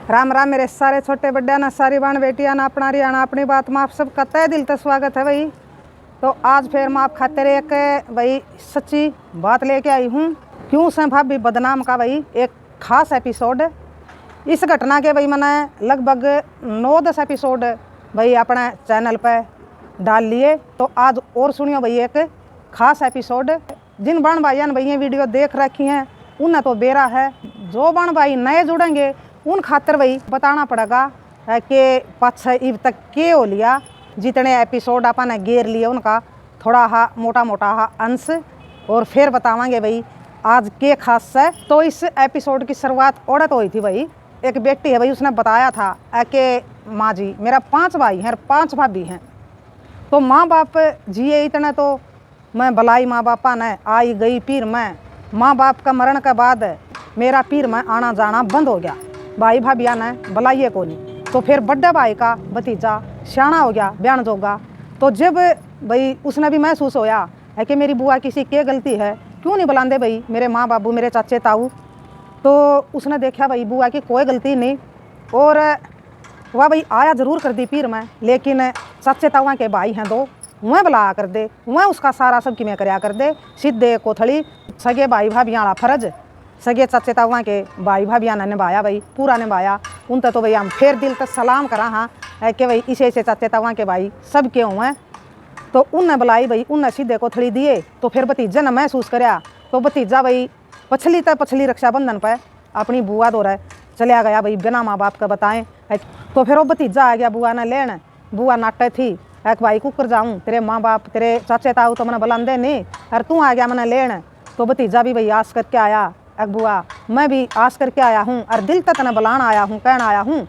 राम राम मेरे सारे छोटे बड्डे ना सारी बहन बेटियां ना अपना रियाना अपनी बात में आप सबका तहे दिल से स्वागत है भाई। तो आज फिर मैं आप खातिर एक भाई सच्ची बात लेके आई हूँ। क्यों से भाभी बदनाम का भाई एक खास एपिसोड। इस घटना के भाई मैंने लगभग 9-10 एपिसोड भाई अपने चैनल पर डाल लिए। तो आज और सुनियो भाई एक खास एपिसोड। जिन बहन भाइयों ने भाई ये वीडियो देख रखी हैं उन्हें तो बेरा है, जो बहन भाई नए जुड़ेंगे उन खातर भाई बताना पड़ेगा कि पाछे इब तक के हो लिया, जितने एपिसोड अपन गेर लिए उनका थोड़ा हा मोटा मोटा हा अंश और फिर बतावांगे भाई आज के खास है। तो इस एपिसोड की शुरुआत औरत हुई थी भाई, एक बेटी है भाई, उसने बताया था कि माँ जी मेरा 5 भाई हैं और 5 भाभी हैं, तो माँ बाप जिए इतने तो मैं भलाई माँ बापा ने आई गई पीर में। माँ बाप का मरण के बाद मेरा पीर में आना जाना बंद हो गया, भाई भाभिया ने बुलाइए को नहीं। तो फिर बड़े भाई का भतीजा सियाना हो गया बयान जोगा। तो जब भाई उसने भी महसूस होया है कि मेरी बुआ किसी के गलती है, क्यों नहीं बुलाते भाई मेरे माँ बाबू मेरे चाचे ताऊ। तो उसने देखा भाई बुआ की कोई गलती नहीं और वह भाई आया ज़रूर कर दी पीर में, लेकिन चाचे ताऊआ के भाई हैं 2, वह बुला कर दे, वह उसका सारा सब किमें कराया कर दे। सीधे कोथड़ी सगे भाई भाभियाँ वाला फर्ज सगे चाचे ताऊआ के भाई भाभियाँ ने निभाया भाई, पूरा निभाया। उन तो भाई हम फिर दिल तक सलाम करा हाँ कि भाई इसे चाचे ताऊआ के भाई सब के हुए। तो उनने बुलाई भाई, उनने सीधे कोथड़ी दिए। तो फिर भतीजे ने महसूस कराया, तो भतीजा भाई पछली रक्षाबंधन पर अपनी बुआ दौरा चलिया गया भाई बिना माँ बाप का बताएं। तो फिर वो भतीजा आ गया बुआ ने लेने। बुआ नाटे थी एक भाई कुकर जाऊँ, तेरे माँ बाप तेरे चाचे ताऊ तो मैंने बुलाते नहीं और तू आ गया मैंने लेने। तो भतीजा भी भाई आस करके आया, एक बुआ मैं भी आस करके आया हूँ और दिल तक ने बुलाना आया हूँ, कहना आया हूँ।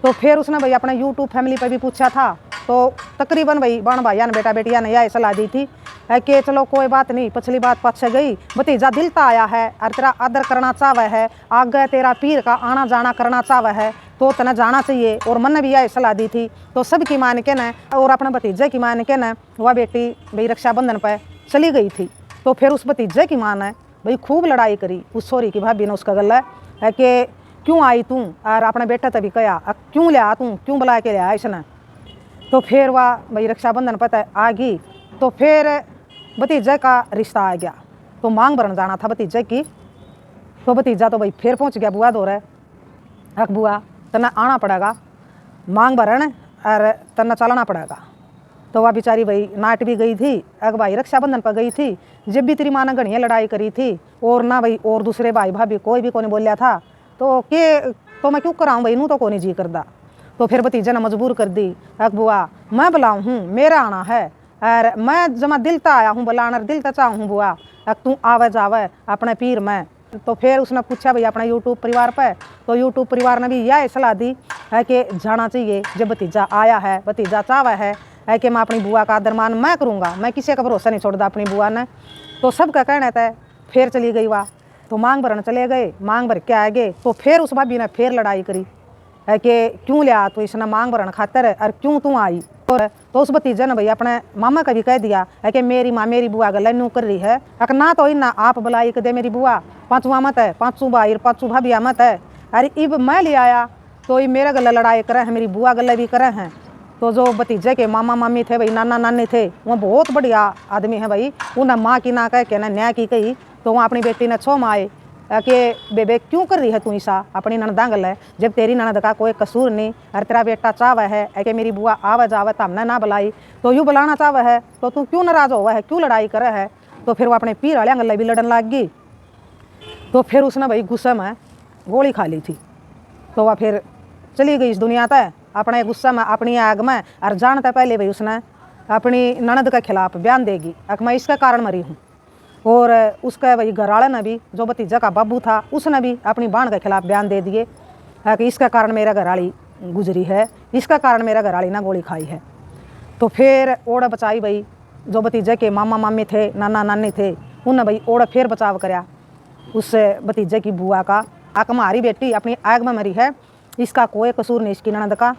तो फिर उसने भाई अपने यूट्यूब फैमिली पर भी पूछा था। तो तकरीबन भाई बहन भाइया ने बेटा बेटिया ने यह सलाह दी थी कि चलो कोई बात नहीं, पिछली बात पाछे गई, भतीजा दिल ता आया है और तेरा आदर करना चाहे है, आगे तेरा पीर का आना जाना करना चाहे है तो तने जाना चाहिए। और मन ने भी यह सलाह दी थी। तो सब की मान के न और अपने भतीजे की मान के न वह बेटी भाई रक्षाबंधन पर चली गई थी। तो फिर उस भतीजे की माँ ने भाई खूब लड़ाई करी उस सोरी की भाभी ने उसका गला है कि क्यों आई तू और अपने बेटा तभी कया क्यों लिया तू, क्यों बुला के लिया इसने। तो फिर वह भाई रक्षाबंधन पर आ गई। तो फिर भतीजे का रिश्ता आ गया, तो मांग भरन जाना था भतीजे की। तो भतीजा तो भाई फिर पहुंच गया बुआ दौरे, अक बुआ तना आना पड़ेगा मांग भरन और तना चलना पड़ेगा। तो वह बेचारी भाई नाट भी गई थी, अग भाई रक्षाबंधन पर गई थी। जब भी तेरी माँ ने घड़ियाँ लड़ाई करी थी और ना भाई और दूसरे भाई भाभी कोई भी को नहीं बोलिया था, तो मैं क्यों कराऊँ भाई, नू तो को नहीं जी करदा। तो फिर भतीजे ने मजबूर कर दी, अक बुआ मैं बुलाऊँ हूँ, मेरा आना है और मैं जमा दिल तक आया हूँ बुलाना, दिल तक चाहूँ हूँ बुआ, अक तू आवे जावे अपने पीर में। तो फिर उसने पूछा भाई अपने यूट्यूब परिवार पर। तो यूट्यूब परिवार ने भी यह सलाह दी है कि जाना चाहिए, जब भतीजा आया है भतीजा चावे है कि मैं अपनी बुआ का आदर मान मैं करूँगा, मैं किसी का भरोसा नहीं छोड़ता अपनी बुआ ने। तो सबका कहना था। फिर चली गई वाह, तो मांग भरन चले गए, मांग भर के आ गए। तो फिर उस भाभी ने फिर लड़ाई करी है कि क्यों लिया तो इसने मांग भरन खातर और क्यों तू आई। तो उस भतीजे ने भाई अपने मामा का भी कह दिया है कि मेरी माँ मेरी बुआ गल नू कर रही है, अगर ना तो इन्ना आप बुलाई के दे मेरी बुआ, 5वां मत है, 5 भाई 5 भाभिया मत है। अरे इब मैं ले आया तो ये मेरे गले लड़ाई करे हैं, मेरी बुआ गले भी करे हैं। तो जो भतीजे के मामा मामी थे भाई नाना नानी थे, वह बहुत बढ़िया आदमी है भाई, उन्हें माँ की ना कह के ना न्याय की कही। तो वहाँ अपनी बेटी ने छो माए कि बेबे क्यों कर रही है तू ऐसा अपनी ननदा गल है, जब तेरी ननद का कोई कसूर नहीं और तेरा बेटा चावे है कि मेरी बुआ आवे जावे तो हमने ना बुलाई, तो यूँ बुलाना चावे है तो तू क्यों नाराज़ हुआ है, क्यों लड़ाई करे है। तो फिर वो अपने पीर वाले गले भी लड़न लग गई। तो फिर उसने भाई गुस्से में गोली खा ली थी। तो वह फिर चली गई इस दुनिया तक अपने गुस्से में अपनी आग में, और जानते पहले भाई उसने अपनी ननद के खिलाफ बयान देगी कि मैं इसके कारण मरी हूँ। और उसके भाई घर वाले ने भी, जो भतीजा का बाबू था उसने भी अपनी बहन के खिलाफ बयान दे दिए कि इसका कारण मेरा घरवाली गुजरी है, इसका कारण मेरा घरवाली ना गोली खाई है। तो फिर ओढ़ बचाई भाई, जो भतीजे के मामा मामी थे नाना नानी थे उन्हें भाई ओढ़ फिर बचाव कराया उस भतीजे की बुआ का, आक हमारी बेटी अपनी आग में मरी है, इसका कोई कसूर नहीं इसकी ननद का।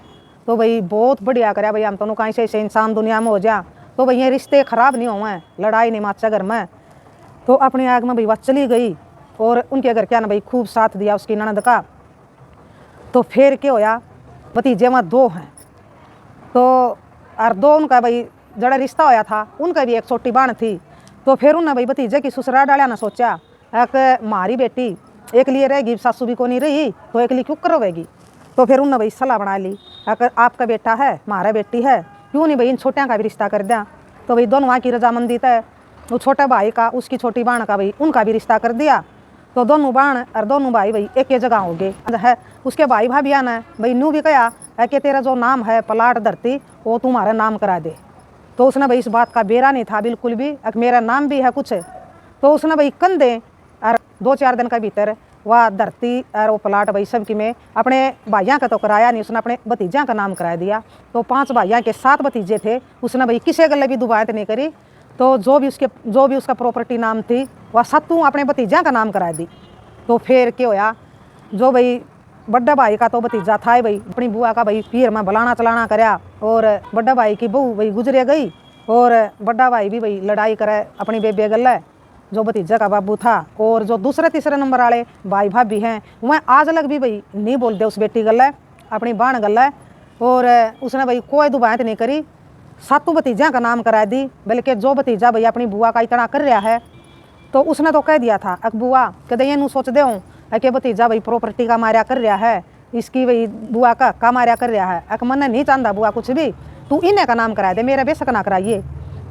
तो भाई बहुत बढ़िया कराया भाई, हम दोनों कहीं से इंसान दुनिया में हो जा तो भाई ये रिश्ते ख़राब नहीं हुए, लड़ाई नहीं माचा घर में। तो अपनी आग में भाई वह चली गई और उनके घर क्या ना भाई खूब साथ दिया उसकी ननद का। तो फिर क्या होया, भतीजे वहाँ 2 हैं, तो और 2 उनका भाई जड़ा रिश्ता होया था, उनका भी एक छोटी बहन थी। तो फिर उन्हें भाई भतीजे की ससुराल डालिया ने सोचा एक मारी बेटी एक लिए रहेगी, सासू भी को नहीं रही तो एक लिए क्यों करवाएगी। तो फिर उन्हें भाई सलाह बना ली, अगर आपका बेटा है हमारा बेटी है, क्यों नहीं भाई इन छोटिया का भी रिश्ता कर दिया। तो भाई दोनों वहाँ की रजामंदी तय, वो छोटे भाई का उसकी छोटी बहन का भाई उनका भी रिश्ता कर दिया। तो दोनों बहन और दोनों भाई भाई एक ही जगह हो गए है। उसके भाई भाभी ने भाई नू भी कहा है कि तेरा जो नाम है पलाट धरती वो तुम्हारा नाम करा दे। तो उसने भाई इस बात का बेरा नहीं था बिल्कुल भी, मेरा नाम भी है कुछ। तो उसने भाई कंधे और 2-4 दिन के भीतर वह धरती और वो प्लाट भाई सब की में अपने भाइयों का तो कराया नहीं, उसने अपने भतीजा का नाम करा दिया। तो 5 भाइयों के 7 भतीजे थे, उसने भाई किसी गले भी दुबायत नहीं करी। तो जो भी उसका प्रॉपर्टी नाम थी वह 7 अपने भतीजा का नाम करा दी। तो फिर क्या होया, जो भाई बड़ा भाई का तो भतीजा था भाई अपनी बुआ का भाई पीर में बलाना चलाना करया, और बड़ा भाई की बहू भाई गुजरे गई, और बड़ा भाई भी भाई लड़ाई करे अपनी बेबे गले जो भतीजा का बाबू था। और जो दूसरे तीसरे नंबर वाले भाई भाभी हैं वह आज लग भी भाई नहीं बोलते उस बेटी गले अपनी बहन गले। और उसने भाई कोई दुबायत नहीं करी, 7 भतीजा का नाम करा दी। बल्कि जो भतीजा भाई अपनी बुआ का इतना कर रहा है तो उसने तो कह दिया था अक बुआ कदे ये सोच दे कि भतीजा भाई प्रॉपर्टी का मारिया कर रहा है, इसकी भाई बुआ का मारिया कर रहा है, अक मन नहीं चाहता बुआ कुछ भी, तू इन्हें का नाम करा दे, मेरा बेशक ना कराइए।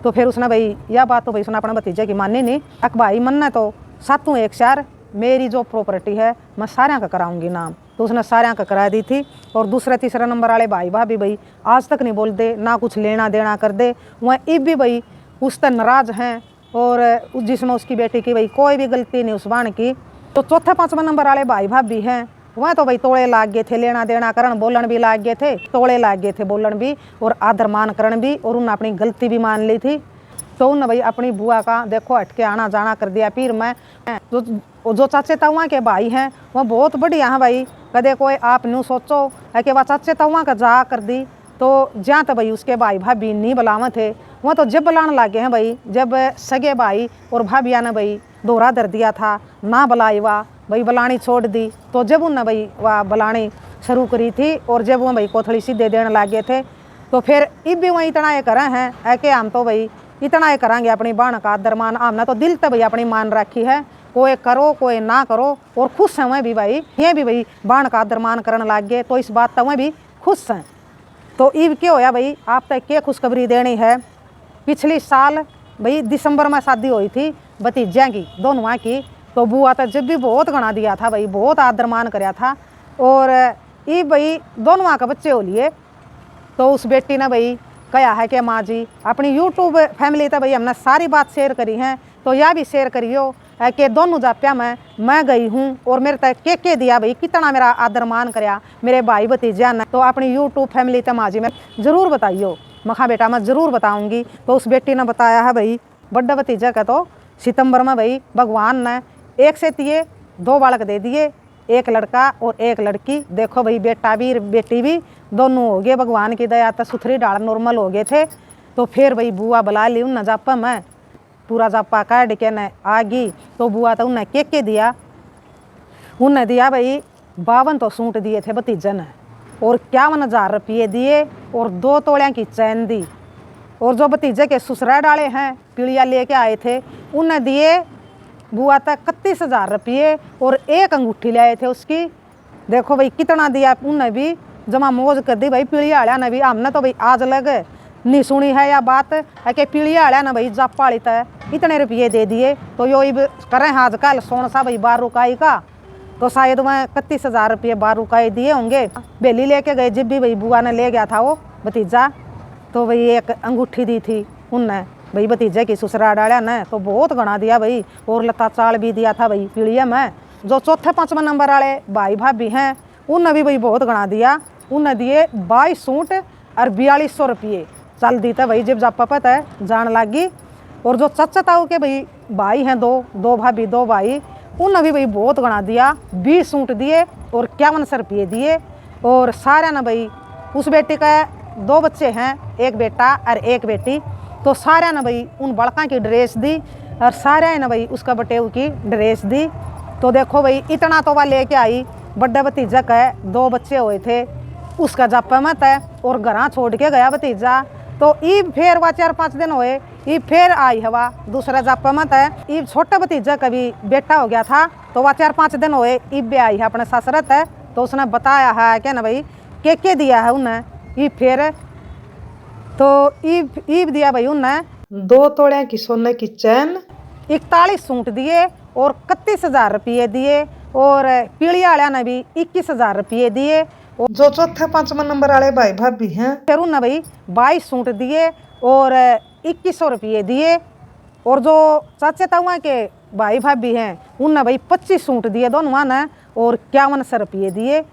तो फिर उसने भाई यह बात तो भाई उसने अपने भतीजे की मानी नहीं, अक भाई मन तो 7 एक शार मेरी जो प्रॉपर्टी है मैं सारे का कराऊंगी नाम। तो उसने सारे का करा दी थी। और दूसरे तीसरे नंबर वाले भाई भाभी भाई आज तक नहीं बोलते, ना कुछ लेना देना कर दे, वह इब भी भाई उस तर नाराज हैं। और जिसमें उसकी बेटी की भाई कोई भी गलती नहीं उस बाण की। तो चौथे 5वें नंबर वाले भाई भाभी हैं वह तो भाई तोड़े लाग गए थे, लेना देना करण बोलन भी लाग गए थे, तोड़े लाग गए थे बोलन भी और आदर मान करण भी, और उन्होंने अपनी गलती भी मान ली थी। तो उन्होंने भाई अपनी बुआ का देखो हटके आना जाना कर दिया। फिर मैं जो चाचे ताऊआ के भाई हैं वह बहुत बढ़िया हैं भाई, कदे कोई आप न्यू सोचो है कि वह चाचे ताऊआ का जा कर दी। तो जहाँ तक भाई उसके भाई भाभी नहीं बुलावे थे वह तो जब बुलाने लगे हैं भाई, जब सगे भाई और भाभिया ने भाई दोहरा दर दिया था ना बुलाई वाह भाई बुलानी छोड़ दी। तो जब उन्हें भाई वह बुलानी शुरू करी थी और जब वह भाई कोथड़ी सीधे देने लगे थे तो फिर इब भी वही इतना ये करें हैं है कि हम तो भाई इतना ये कराएंगे अपनी बहन का आदर मान, हमने तो दिल तक भाई अपनी मान रखी है, कोई करो कोई ना करो। और खुश हैं वह भी भाई, ये भी भाई बहन का आदर मान करने लग गए, तो इस बात तक वह भी खुश हैं। तो इब क्या होया भाई आप तक क्या खुशखबरी देनी है, पिछली साल भाई दिसंबर में शादी हुई थी भतीजिया की दोनों की। तो बुआ तो जब भी बहुत गणा दिया था भाई, बहुत आदर मान कराया था। और ये भाई दोनों का बच्चे हो लिए। तो उस बेटी ने भाई कहा है कि माँ जी अपनी यूट्यूब फैमिली तो भाई हमने सारी बात शेयर करी है, तो यह भी शेयर करियो कि दोनों जाप्या में मैं गई हूँ और मेरे तक के दिया भाई, कितना मेरा आदर मान कराया मेरे भाई भतीजा ने। तो अपनी यूट्यूब फैमिली तो माँ जी में ज़रूर बताइयो। मखा बेटा मैं ज़रूर बताऊँगी। तो उस बेटी ने बताया है भाई बड़ा भतीजा का तो सितंबर में भाई भगवान ने 1 से 2 बालक दे दिए, 1 लड़का और 1 लड़की। देखो भाई बेटा भी बेटी भी दोनों हो गए, भगवान की दया तो सुथरी डाल नॉर्मल हो गए थे। तो फिर भाई बुआ बुला ली उन जापा में पूरा जापा काट के न आ गई। तो बुआ तो उन्हें के दिया, उन्हें दिया भाई 52 तो सूट दिए थे भतीजे ने, और 51,000 रुपये दिए और 2 तोलियां की चैन दी। और जो भतीजे के ससुराल डाले हैं पीड़िया लेके आए थे उन्हें दिए बुआ तक 31,000 रुपये और 1 अंगूठी ले आए थे उसकी। देखो भाई कितना दिया, उन्हें भी जमा मौज कर दी भाई पीड़िया वाला ने भी। हमने तो भाई आज लग नहीं सुनी है या बात है कि पीड़िया वाला ने भाई जापा वाली तय इतने रुपये दे दिए। तो यो करें आजकल सोन सा भाई 12 रुकाई का, तो शायद वह 31,000 रुपये 12 रुकाई दिए होंगे। बेली लेके गए जब भी भाई बुआ ने ले गया था वो भतीजा, तो भाई 1 अंगूठी दी थी उनने भाई भतीजे की ससुराल डाला ने। तो बहुत गणा दिया भाई, और लता चाल भी दिया था भाई पीड़िया में। जो चौथे 5वें नंबर वाले भाई भाभी हैं उन्हें भी भाई बहुत गणा दिया, उन्हें दिए 22 सूट और 4200 रुपये चल दी था भाई जब जापा पता है जान लगी। और जो चाचा ताऊ के भाई हैं 2 भाभी 2 भाई उन्हें भी भाई बहुत गणा दिया, 20 सूट दिए और 5100 रुपये दिए। और सारे ने भाई उस बेटी का 2 बच्चे हैं, 1 बेटा और 1 बेटी। तो सारे ने भाई उन बड़का की ड्रेस दी और सारे ने भाई उसका बटेऊ की ड्रेस दी। तो देखो भाई इतना तो वह लेके आई बड़े भतीजा के 2 बच्चे हुए थे, उसका जापा मत है और घर छोड़ के गया भतीजा। तो ईब फिर वह 4-5 दिन हुए, ईब फिर आई हवा दूसरा जापा मत है। ईब छोटा भतीजा का भी बेटा हो गया था, तो वह 4-5 दिन हुए, ईब भी आई है अपने ससुरत है। तो उसने बताया है क्या ना भाई के दिया है उन्हें। ईब फिर तो ईब दिया भाई उन्हें 2 तोड़े की सोने की चैन, 41 सूट दिए और 31,000 रुपये दिए, और पीढ़ी वाले ने भी 21,000 रुपये दिए। जो चौथे 5वां नंबर वाले भाई भाभी हैं फिर उन्हें भाई 22 सूट दिए और 2100 रुपये दिए। और जो चाचे ताऊआ के भाई भाभी हैं उन्हें भाई 25 सूट दिए दोनों ने और 5100 रुपये दिए।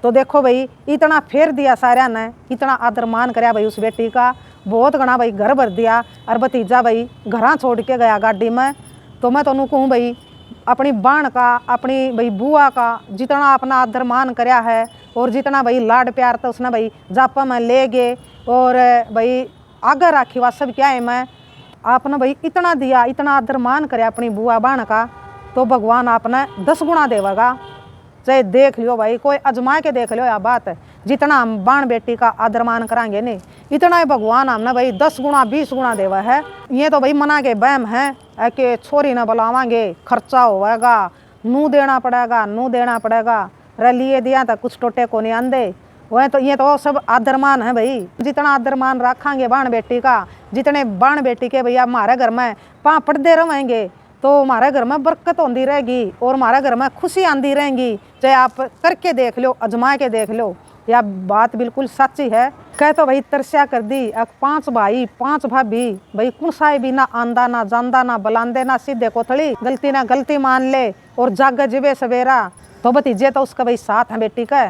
तो देखो भाई इतना फेर दिया सारा ने, इतना आदर मान कराया भाई उस बेटी का, बहुत घना भाई घर भर दिया। और भतीजा भाई घर छोड़ के गया गाड़ी में। तो मैं तो कहूँ भाई अपनी बाण का, अपनी भाई बुआ का जितना अपना आदर मान कराया है और जितना भाई लाड प्यार था उसने भाई जापा में ले गए और भाई आगे राखी हुआ सब क्या है। मैं आपने भाई इतना दिया, इतना आदर मान कराया अपनी बुआ बाण का, तो भगवान आपने 10 गुना देगा। चाहे देख लियो भाई, कोई अजमा के देख लियो। यह बात है जितना हम बाण बेटी का आदर मान कराएंगे नहीं, इतना ही भगवान हमने भाई 10 गुना 20 गुना देवा है। ये तो भाई मना के बहम है कि छोरी न बुलावांगे खर्चा होगा, नू देना पड़ेगा, लिए दिया था कुछ टोटे को नहीं आंदे। वह तो ये तो सब आदर मान है भाई। जितना आदर मान रखांगे बाण बेटी का, जितने बाण बेटी के भैया हमारे घर में पढ़ते रहेंगे तो हमारे घर में बरकत होती रहेगी और हमारे घर में खुशी आती रहेगी। चाहे आप करके देख लो, अजमा के देख लो, यह बात बिल्कुल सच्ची है। कह तो भाई तरस्या कर दी। अब 5 भाई 5 भाभी भाई कौन सा भी ना आंदा ना जानदा ना बुलांदे ना सीधे कोथड़ी, गलती ना गलती मान ले और जाग जिबे सवेरा। तो भतीजे तो उसका भाई साथ है बेटी का,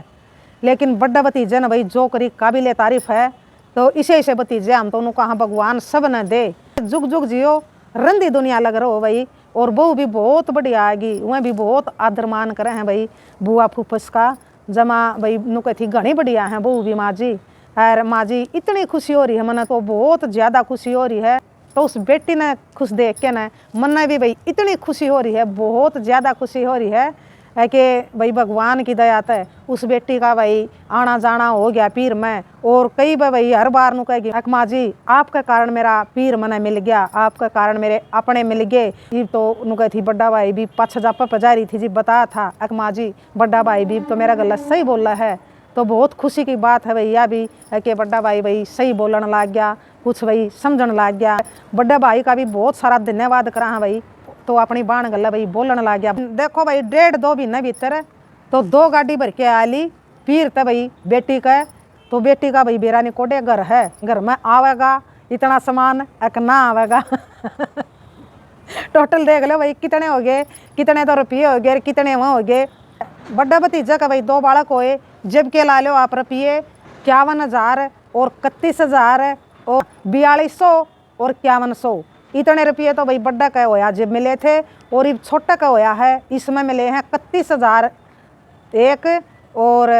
लेकिन बड़ा भतीजे ने भाई जो करी काबिले तारीफ है। तो इसे भतीजे हम तो उन्होंने कहा भगवान सब न दे, जुग जुग जियो, रंदी दुनिया लग रहा हो भाई। और बहू भी बहुत बढ़िया आएगी, वह भी बहुत आदर मान करे हैं भाई बुआ फूफस का जमा भाई नुके थी घनी बढ़िया है बहू भी। माँ जी और माँ जी इतनी खुशी हो रही है, मैंने तो बहुत ज़्यादा खुशी हो रही है। तो उस बेटी ने खुश देख के ना मन भी भाई इतनी खुशी हो रही है, बहुत ज़्यादा खुशी हो रही है कि भाई भगवान की दया है उस बेटी का भाई आना जाना हो गया पीर में। और कई बार भाई हर बार नु कहेगी अकमा जी आपके कारण मेरा पीर मने मिल गया, आपके कारण मेरे अपने मिल गए। ये तो नु कही थी बड़ा भाई भी पछ जापा पजा रही थी जी, बताया था अकमा जी बड़ा भाई भी तो मेरा गला सही बोल रहा है। तो बहुत खुशी की बात है भैया भी कि बड़ा भाई सही बोलने लग गया, कुछ भाई समझने लग गया। बड़ा भाई का भी बहुत सारा धन्यवाद करा है भाई, तो अपनी बाण गला भाई बोलन लग गया। देखो भाई 1.5-2 महीने भीतर तो 2 गाड़ी भर के आली पीर था भाई बेटी का। तो बेटी का भाई बेरानी कोडे घर है, घर में आवेगा इतना सामान एक ना आवेगा टोटल देख लो भाई कितने हो गए, कितने तो रुपये हो गए, कितने वहाँ हो गए। बड़ा भतीजा का भाई 2 बालक होए, जब के ला लो आप रुपये 51,000 और 31,000 और 4200 और 5100, इतने रुपये तो भाई बड़ा का होया जब मिले थे। और ये छोटा का होया है इसमें मिले हैं 31,000 एक और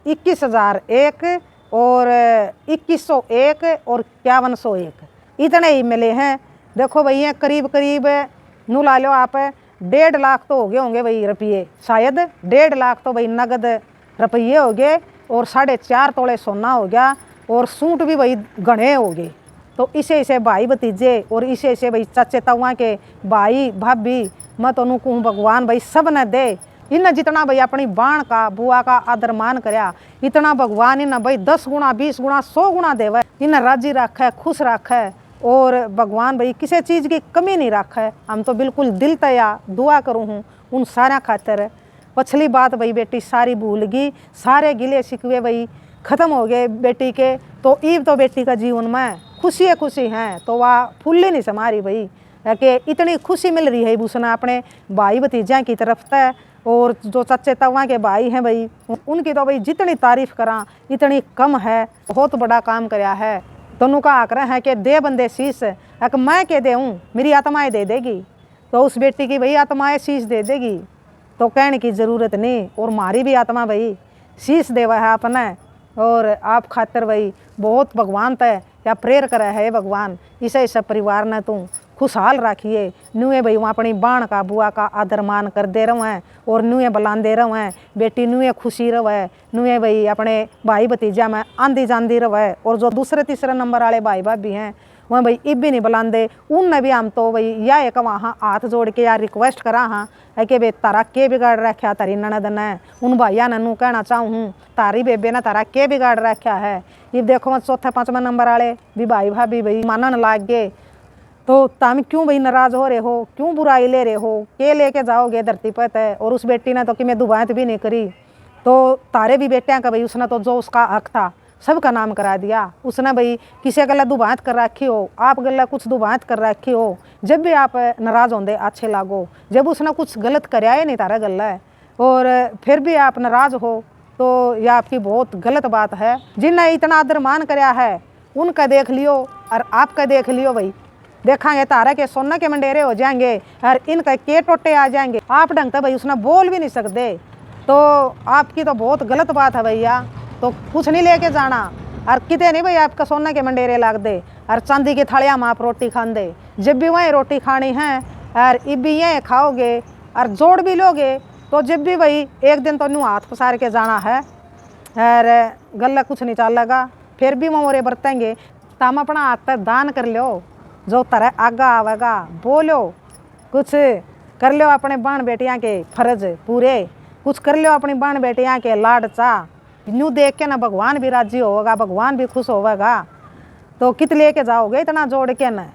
21,000 एक और 2100 एक और 5100 एक, इतने ही मिले हैं। देखो भाई ये करीब करीब नू ला लो आप 1.5 लाख तो हो गए होंगे भाई रुपये, शायद 1.5 लाख तो भाई नगद रुपये हो गए और 4.5 तोले सोना हो गया और सूट भी भाई घने हो गए। तो इसे भाई भतीजे और इसे भाई चाचे ताऊआ के भाई भाभी मैं तो कहूँ भगवान भाई सब ने दे। इन्हें जितना भाई अपनी बाण का बुआ का आदर मान कराया इतना भगवान इन्हें भाई 10 गुना 20 गुना 100 गुना देवे, इन्हें राजी रखे खुश रखे। और भगवान भाई किसी चीज़ की कमी नहीं रखे। हम तो बिल्कुल दिल तया दुआ करूँ हूँ उन सारा खातर। पछली बात भाई बेटी सारी भूल गई, सारे गिले शिकवे भाई ख़त्म हो गए बेटी के। तो ईब तो बेटी का जीवन में खुशी हैं, तो वह फूली नहीं समारी भाई कि इतनी खुशी मिल रही है उसने अपने भाई भतीजा की तरफ से। और जो चच्चे तवा के भाई हैं भाई उनकी तो भाई जितनी तारीफ़ करा इतनी कम है, बहुत बड़ा काम कराया है। दोनों का आग्रह है कि दे बंदे शीश, अगर मैं के दूँ मेरी आत्माएँ दे देगी, तो उस बेटी की भाई आत्माएँ शीश दे देगी, तो कहने की ज़रूरत नहीं। और हमारी भी आत्मा भाई शीश देवा है अपने, और आप खातर भाई बहुत भगवान तय या प्रेर करे है भगवान इसे सब परिवार ने तू खुशहाल रखिए। नुए भाई वहाँ अपनी बाण का बुआ का आदर मान कर दे रहे हैं और नुए बुलाते रहे हैं, बेटी नुए खुशी रहे, नुए भाई अपने भाई भतीजा में आंधी जांदी रहे। और जो दूसरे तीसरे नंबर वाले भाई भाभी हैं वह भाई इब भी नहीं बुलाते, उनने भी हम तो भाई या एक वहाँ हाथ जोड़ के यार रिक्वेस्ट करा हाँ है कि बे तारा के बिगाड़ रखा तारी ननद ने, उन भाइया ने नू कहना चाहूँ तारी बेबे ने तारा के बिगाड़ रखा है। ये देखो चौथे पाँचवें नंबर वाले भी भाई भाभी भाई मानन लाग गए, तो तुम क्यों भाई नाराज हो रहे हो, क्यों बुराई ले रहे हो, के लेके जाओगे धरती पर है। और उस बेटी ने तो कि मैं दुबात भी नहीं करी, तो तारे भी बेटियाँ का भाई उसने तो जो उसका हक था सबका नाम करा दिया। उसने भाई किसी गला दुबात कर रखी हो, आप गला कुछ दुबात कर रखी हो, जब भी आप नाराज होंगे अच्छे लागो, जब उसने कुछ गलत कराया ही नहीं तारा गला है और फिर भी आप नाराज हो तो यह आपकी बहुत गलत बात है। जिन्हें इतना आदर मान कराया है उनका देख लियो और आपका देख लियो भाई, देखांगे तारा के सोना के मंडेरे हो जाएंगे और इनका के टोटे आ जाएंगे। आप ढंग से भाई उसने बोल भी नहीं सकते, तो आपकी तो बहुत गलत बात है भैया। तो कुछ नहीं लेके जाना और कितने नहीं भाई आपका सोना के मंडेरे लाग दे और चांदी की थालियाँ में आप रोटी खान दे, जब भी वहीं रोटी खानी है और इब भी ये खाओगे और जोड़ भी लोगे तो जब भी भाई एक दिन तो नू हाथ पसार के जाना है और गला कुछ नहीं चलेगा, फिर भी मोरे बरतेंगे। तम अपना हाथ दान कर लो, जो तरह आगा आवेगा बोलो, कुछ कर लो अपने बहन बेटियां के फर्ज पूरे, कुछ कर लो अपनी बहन बेटियां के लाड चा, न्यू देख के ना भगवान भी राजी होगा, भगवान भी खुश होगा। तो कित लेके जाओगे इतना जोड़ के ना,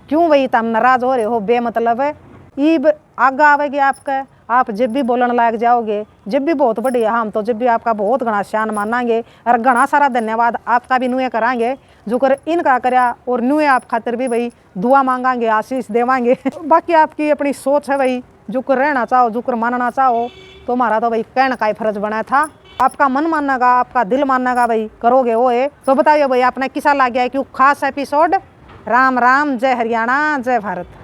क्यों भाई तुम नाराज हो रहे हो बेमतलब है। ईब आगा आवेगी आपका, आप जब भी बोलने लायक जाओगे, जब भी बहुत बढ़िया, हम तो जब भी आपका बहुत घना शान मानांगे और घना सारा धन्यवाद आपका भी नुए करांगे जो कर इनका करया, और नुए आप खातिर भी भाई दुआ मांगांगे, आशीष देवांगे। बाकी आपकी अपनी सोच है भाई, जो कर रहना चाहो, जो कर मानना चाहो, तो हमारा तो भाई कहने का ही फर्ज बना था। आपका मन मानना, आपका दिल मानना भाई करोगे वो है। तो बताइए भाई आपने किसा लग गया है कि खास एपिसोड। राम राम, जय हरियाणा, जय भारत।